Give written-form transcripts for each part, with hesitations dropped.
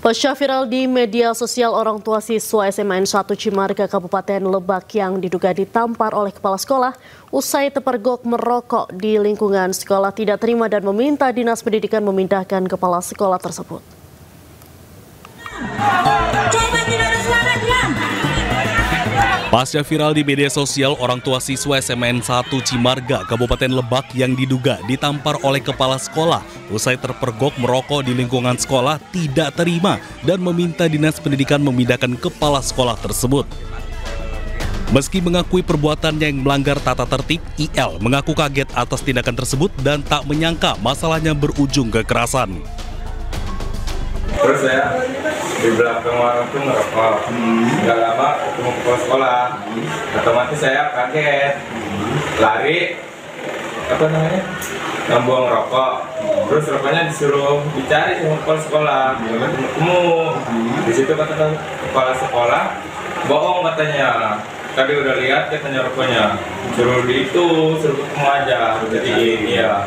Pasca viral di media sosial orang tua siswa SMA N 1 Cimarga Kabupaten Lebak yang diduga ditampar oleh kepala sekolah usai terpergok merokok di lingkungan sekolah tidak terima dan meminta Dinas Pendidikan memindahkan kepala sekolah tersebut. Pasca viral di media sosial orang tua siswa SMA N 1 Cimarga Kabupaten Lebak yang diduga ditampar oleh kepala sekolah usai terpergok merokok di lingkungan sekolah tidak terima dan meminta Dinas Pendidikan memindahkan kepala sekolah tersebut. Meski mengakui perbuatannya yang melanggar tata tertib, IL mengaku kaget atas tindakan tersebut dan tak menyangka masalahnya berujung kekerasan. Terus saya di belakang warung itu ngerokok. Gak lama ketemu kepala sekolah. Otomatis saya kaget. Lari, ngambuang rokok. Terus rokoknya disuruh dicari sama kepala sekolah. Gak ketemu. Di situ kata kepala sekolah, bohong katanya. Tadi udah lihat katanya rokoknya. Suruh ketemu aja. Jadi iya.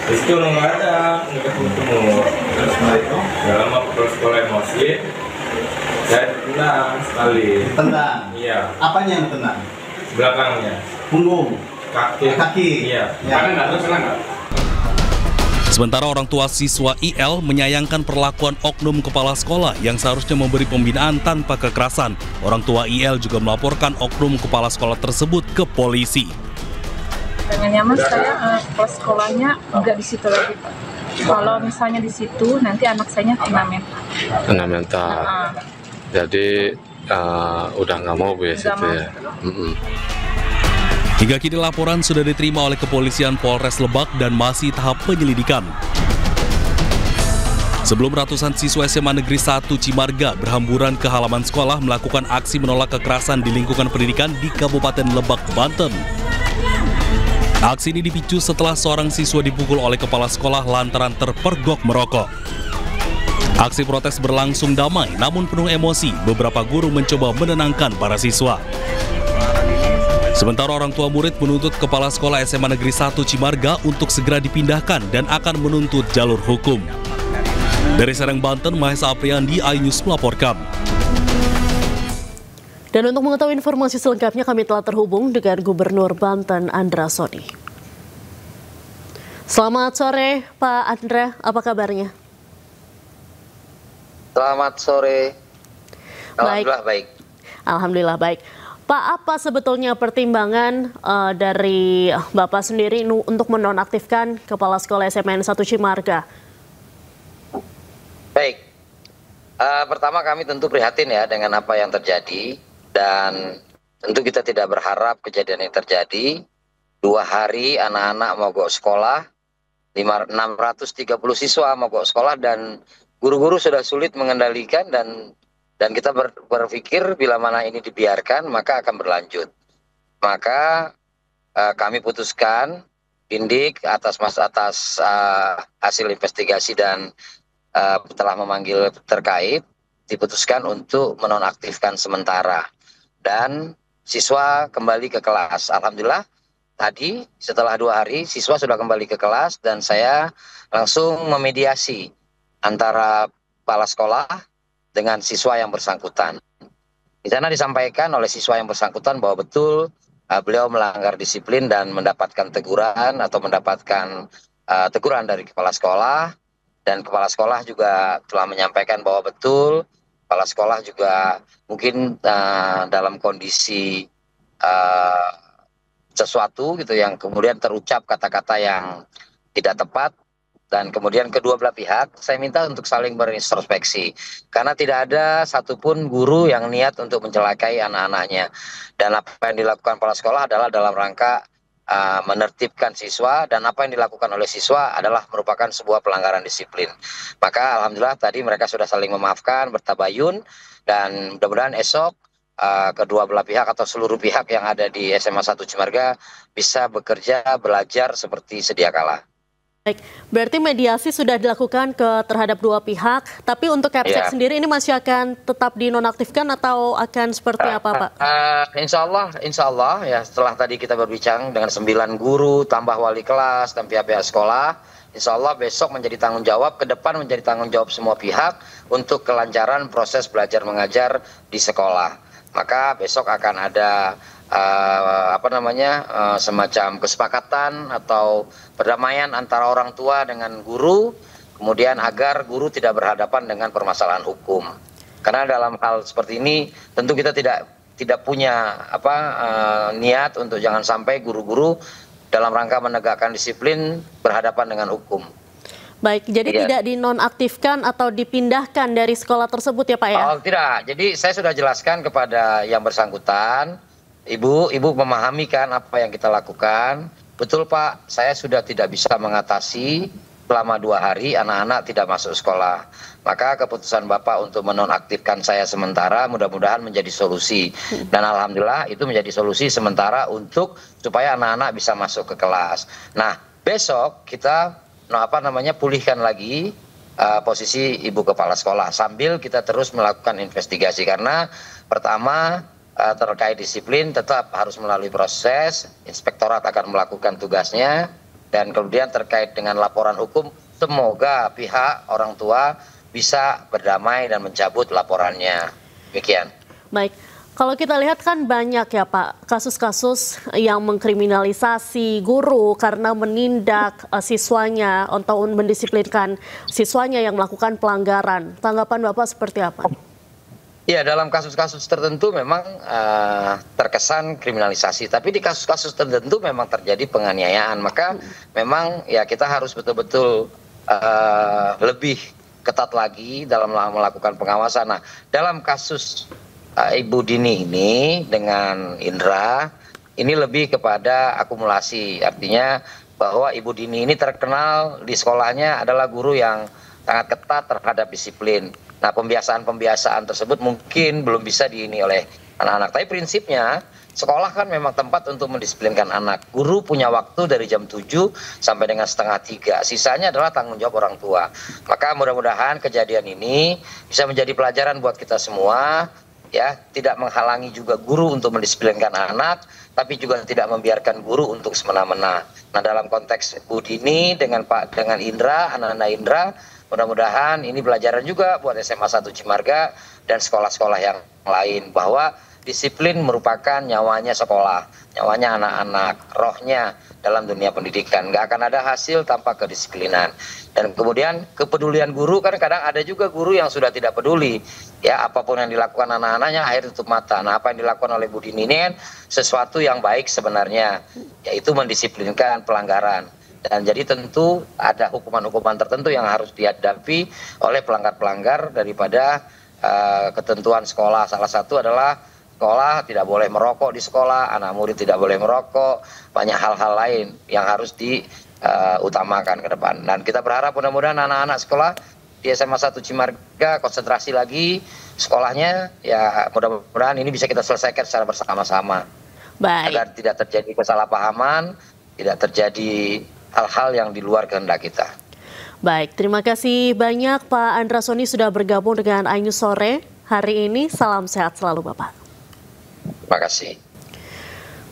Di situ nggak ada, nggak ketemu. Terus setelah itu, nggak lama kepala sekolah emosi, saya ditendang sekali. Tendang? Iya. Apanya yang tendang? Belakangnya. Punggung? Kaki? Iya. Sana nggak? Sementara orang tua siswa IL menyayangkan perlakuan oknum kepala sekolah yang seharusnya memberi pembinaan tanpa kekerasan. Orang tua IL juga melaporkan oknum kepala sekolah tersebut ke polisi. Pengennya mas saya kepala sekolahnya nggak di situ lagi Pak. Kalau misalnya di situ nanti anak saya kena mental. Kena mental. Jadi udah nggak mau Bu ya situ ya. Hingga kini laporan sudah diterima oleh kepolisian Polres Lebak dan masih tahap penyelidikan. Sebelum ratusan siswa SMA Negeri 1 Cimarga berhamburan ke halaman sekolah melakukan aksi menolak kekerasan di lingkungan pendidikan di Kabupaten Lebak, Banten. Aksi ini dipicu setelah seorang siswa dipukul oleh kepala sekolah lantaran terpergok merokok. Aksi protes berlangsung damai, namun penuh emosi. Beberapa guru mencoba menenangkan para siswa. Sementara orang tua murid menuntut kepala sekolah SMA Negeri 1 Cimarga untuk segera dipindahkan dan akan menuntut jalur hukum. Dari Serang, Banten, Mahesa Apriandi, iNews melaporkan. Dan untuk mengetahui informasi selengkapnya kami telah terhubung dengan Gubernur Banten Andra Soni. Selamat sore Pak Andra, apa kabarnya? Selamat sore. Alhamdulillah baik. Alhamdulillah baik. Pak, apa sebetulnya pertimbangan dari Bapak sendiri untuk menonaktifkan Kepala Sekolah SMA N 1 Cimarga? Baik. Pertama kami tentu prihatin ya dengan apa yang terjadi. Dan tentu kita tidak berharap kejadian ini terjadi. 2 hari anak-anak mogok sekolah, 630 siswa mogok sekolah dan guru-guru sudah sulit mengendalikan dan kita berpikir bila mana ini dibiarkan maka akan berlanjut. Maka kami putuskan Dindik atas hasil investigasi dan telah memanggil terkait diputuskan untuk menonaktifkan sementara. Dan siswa kembali ke kelas. Alhamdulillah tadi setelah 2 hari siswa sudah kembali ke kelas dan saya langsung memediasi antara kepala sekolah dengan siswa yang bersangkutan. Di sana disampaikan oleh siswa yang bersangkutan bahwa betul beliau melanggar disiplin dan mendapatkan teguran atau mendapatkan teguran dari kepala sekolah. Dan kepala sekolah juga telah menyampaikan bahwa betul kepala sekolah juga mungkin dalam kondisi sesuatu gitu yang kemudian terucap kata-kata yang tidak tepat dan kemudian kedua belah pihak saya minta untuk saling berintrospeksi karena tidak ada satupun guru yang niat untuk mencelakai anak-anaknya dan apa yang dilakukan kepala sekolah adalah dalam rangka menertibkan siswa dan apa yang dilakukan oleh siswa adalah merupakan sebuah pelanggaran disiplin. Maka alhamdulillah tadi mereka sudah saling memaafkan, bertabayun dan mudah-mudahan esok kedua belah pihak atau seluruh pihak yang ada di SMA 1 Cimarga bisa bekerja, belajar seperti sedia kala. Baik, berarti mediasi sudah dilakukan terhadap 2 pihak, tapi untuk Kepsek sendiri ini masih akan tetap dinonaktifkan atau akan seperti apa Pak? Insya Allah ya setelah tadi kita berbincang dengan 9 guru, tambah wali kelas dan pihak-pihak sekolah, insya Allah besok menjadi tanggung jawab, ke depan menjadi tanggung jawab semua pihak untuk kelancaran proses belajar mengajar di sekolah. Maka besok akan ada semacam kesepakatan atau perdamaian antara orang tua dengan guru, kemudian agar guru tidak berhadapan dengan permasalahan hukum. Karena dalam hal seperti ini tentu kita tidak punya niat untuk jangan sampai guru-guru dalam rangka menegakkan disiplin berhadapan dengan hukum. Baik, jadi tidak dinonaktifkan atau dipindahkan dari sekolah tersebut ya Pak ya? Oh tidak, jadi saya sudah jelaskan kepada yang bersangkutan, Ibu memahami kan apa yang kita lakukan. Betul Pak, saya sudah tidak bisa mengatasi selama 2 hari anak-anak tidak masuk sekolah. Maka keputusan Bapak untuk menonaktifkan saya sementara mudah-mudahan menjadi solusi. Dan alhamdulillah itu menjadi solusi sementara untuk supaya anak-anak bisa masuk ke kelas. Nah, besok kita pulihkan lagi posisi Ibu Kepala Sekolah sambil kita terus melakukan investigasi. Karena pertama terkait disiplin tetap harus melalui proses, inspektorat akan melakukan tugasnya, dan kemudian terkait dengan laporan hukum, semoga pihak orang tua bisa berdamai dan mencabut laporannya. Demikian. Baik, kalau kita lihat kan banyak ya Pak, kasus-kasus yang mengkriminalisasi guru karena menindak siswanya atau mendisiplinkan siswanya yang melakukan pelanggaran. Tanggapan Bapak seperti apa? Ya, dalam kasus-kasus tertentu memang terkesan kriminalisasi, tapi di kasus-kasus tertentu memang terjadi penganiayaan. Maka memang ya kita harus betul-betul lebih ketat lagi dalam melakukan pengawasan. Nah, dalam kasus Ibu Dini ini dengan Indra, ini lebih kepada akumulasi. Artinya bahwa Ibu Dini ini terkenal di sekolahnya adalah guru yang sangat ketat terhadap disiplin. Nah, pembiasaan-pembiasaan tersebut mungkin belum bisa diini oleh anak-anak. Tapi prinsipnya, sekolah kan memang tempat untuk mendisiplinkan anak. Guru punya waktu dari jam 7 sampai dengan 2:30. Sisanya adalah tanggung jawab orang tua. Maka mudah-mudahan kejadian ini bisa menjadi pelajaran buat kita semua. Ya, tidak menghalangi juga guru untuk mendisiplinkan anak, tapi juga tidak membiarkan guru untuk semena-mena. Nah, dalam konteks Bu Dini dengan Indra, anak-anak Indra, mudah-mudahan ini pelajaran juga buat SMA 1 Cimarga dan sekolah-sekolah yang lain, bahwa disiplin merupakan nyawanya sekolah, nyawanya anak-anak, rohnya dalam dunia pendidikan. Nggak akan ada hasil tanpa kedisiplinan. Dan kemudian kepedulian guru, kan kadang ada juga guru yang sudah tidak peduli. Ya, apapun yang dilakukan anak-anaknya akhir tutup mata. Nah, apa yang dilakukan oleh Bu Dini ini kan sesuatu yang baik sebenarnya, yaitu mendisiplinkan pelanggaran. Dan jadi tentu ada hukuman-hukuman tertentu yang harus dihadapi oleh pelanggar-pelanggar daripada ketentuan sekolah. Salah satu adalah sekolah tidak boleh merokok di sekolah, anak murid tidak boleh merokok, banyak hal-hal lain yang harus diutamakan ke depan. Dan kita berharap mudah-mudahan anak-anak sekolah di SMA 1 Cimarga konsentrasi lagi sekolahnya, ya mudah-mudahan ini bisa kita selesaikan secara bersama-sama. Baik. Agar tidak terjadi kesalahpahaman, tidak terjadi hal-hal yang di luar kehendak kita. Baik, terima kasih banyak Pak Andra Soni sudah bergabung dengan iNews Sore hari ini. Salam sehat selalu Bapak. Terima kasih.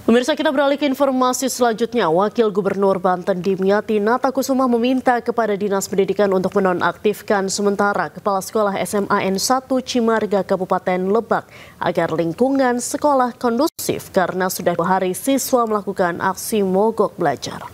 Pemirsa, kita beralih ke informasi selanjutnya. Wakil Gubernur Banten Dimyati Natakusuma meminta kepada Dinas Pendidikan untuk menonaktifkan sementara Kepala Sekolah SMA N1 Cimarga Kabupaten Lebak agar lingkungan sekolah kondusif karena sudah 2 hari siswa melakukan aksi mogok belajar.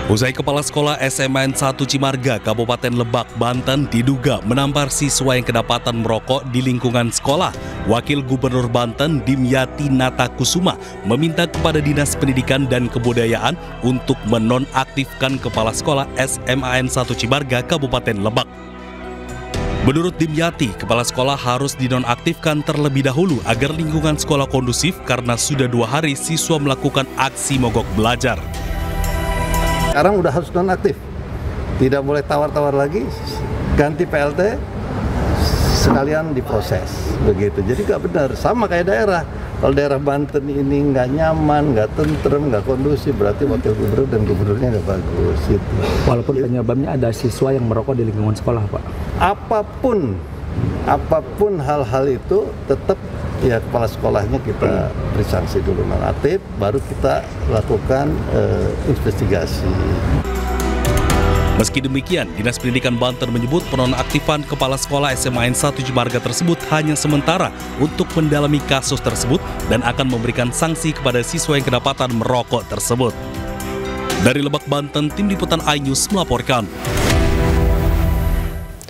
Usai Kepala Sekolah SMA N1 Cimarga Kabupaten Lebak, Banten diduga menampar siswa yang kedapatan merokok di lingkungan sekolah, Wakil Gubernur Banten Dimyati Natakusuma meminta kepada Dinas Pendidikan dan Kebudayaan untuk menonaktifkan Kepala Sekolah SMA N1 Cimarga Kabupaten Lebak. Menurut Dimyati, Kepala Sekolah harus dinonaktifkan terlebih dahulu agar lingkungan sekolah kondusif karena sudah 2 hari siswa melakukan aksi mogok belajar. Sekarang udah harus nonaktif, tidak boleh tawar-tawar lagi, ganti PLT sekalian diproses begitu. Jadi nggak benar, sama kayak daerah. Kalau daerah Banten ini nggak nyaman, nggak tentrem, nggak kondusif, berarti wakil gubernur dan gubernurnya nggak bagus. Gitu. Walaupun penyebabnya ada siswa yang merokok di lingkungan sekolah, Pak. Apapun hal-hal itu tetap ya kepala sekolahnya kita beri sanksi dulu nonaktif, baru kita lakukan investigasi. Meski demikian, Dinas Pendidikan Banten menyebut penonaktifan kepala sekolah SMA N 1 Cimarga tersebut hanya sementara untuk mendalami kasus tersebut dan akan memberikan sanksi kepada siswa yang kedapatan merokok tersebut. Dari Lebak, Banten, Tim Liputan iNews melaporkan.